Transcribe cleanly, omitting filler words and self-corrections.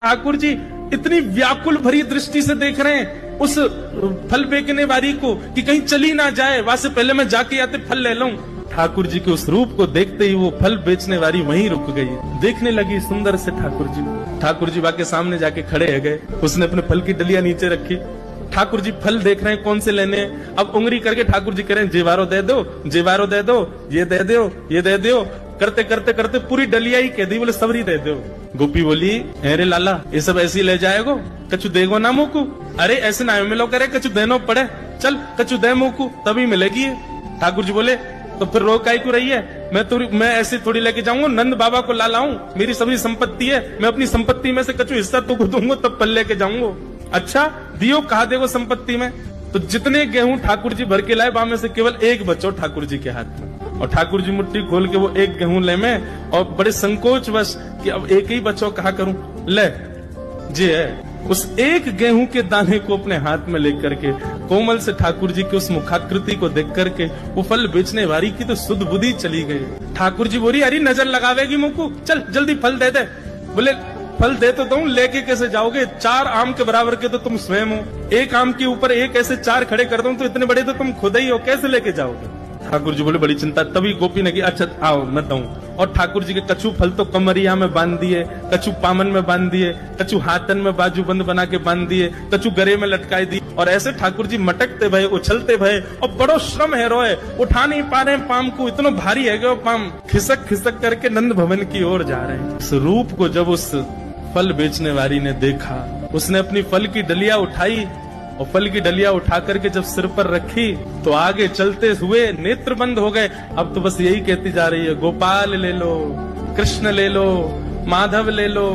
ठाकुर जी इतनी व्याकुल भरी दृष्टि से देख रहे हैं उस फल बेचने वाली को कि कहीं चली ना जाए, वहां से पहले मैं जाके आते फल ले लूं। ठाकुर जी के उस रूप को देखते ही वो फल बेचने वाली वहीं रुक गई, देखने लगी सुंदर से ठाकुर जी। ठाकुर जी बाके सामने जाके खड़े हो गए, उसने अपने फल की डलिया नीचे रखी। ठाकुर जी फल देख रहे हैं कौन से लेने हैं। अब उंगली करके ठाकुर जी कह रहे हैं जेवारो दे दो, जेवारो दे दो, ये दे दो, ये दे दो। करते करते करते पूरी डलिया ही कह दी, बोले सबरी दे दो। गोपी बोली अरे लाला ये सब ऐसे ही ले जाएगो, कछु देगो ना मुकू। अरे ऐसे ना मिलो करे, कछु देनो पड़े, चल कछु दे मुकू तभी मिलेगी ये। ठाकुर जी बोले तो फिर रो काई क्यों रही है, मैं ऐसे थोड़ी लेके जाऊंगा, नंद बाबा को ला लाऊं, मेरी सभी संपत्ति है, मैं अपनी संपत्ति में से कछु हिस्सा तो दूंगा तब पल लेके जाऊंगा। अच्छा दियो, कहा देगो संपत्ति में। तो जितने गेहूं ठाकुर जी भर के लाए वहां में से केवल एक बचो ठाकुर जी के हाथ में, और ठाकुर जी मुट्ठी खोल के वो एक गेहूं ले में, और बड़े संकोच वश कि अब एक ही बचो कहा करूं, ले जी है उस एक गेहूं के दाने को अपने हाथ में लेकर के कोमल से ठाकुर जी की उस मुखाकृति को देख करके वो फल बेचने वाली की तो सुध बुद्धि चली गई। ठाकुर जी बोली अरे नजर लगावेगी मुझको, चल जल्दी फल दे दे। बोले फल दे तो दूं, लेके कैसे जाओगे, 4 आम के बराबर के तो तुम स्वयं हो, एक आम के ऊपर एक ऐसे 4 खड़े कर दूं तो इतने बड़े तो तुम खुद ही हो, कैसे लेके जाओगे। ठाकुर जी बोले बड़ी चिंता। तभी गोपी ने कहा अच्छा आओ मैं दूं, और ठाकुर जी के कछु फल तो कमरिया में बांध दिए, कछु पामन में बांध दिए, कछु हाथन में बाजू बंद बना के बांध दिए, कछु गरे में लटकाई दी, और ऐसे ठाकुर जी मटकते भये, उछलते भये, और बड़ो श्रम है रोए, उठा नहीं पा रहे पाम को, इतना भारी है कि वो पाम खिसक खिसक करके नंद भवन की ओर जा रहे हैं। उस रूप को जब उस फल बेचने वाली ने देखा, उसने अपनी फल की डलिया उठाई, और फल की डलिया उठा करके जब सिर पर रखी तो आगे चलते हुए नेत्र बंद हो गए। अब तो बस यही कहती जा रही है गोपाल ले लो, कृष्ण ले लो, माधव ले लो,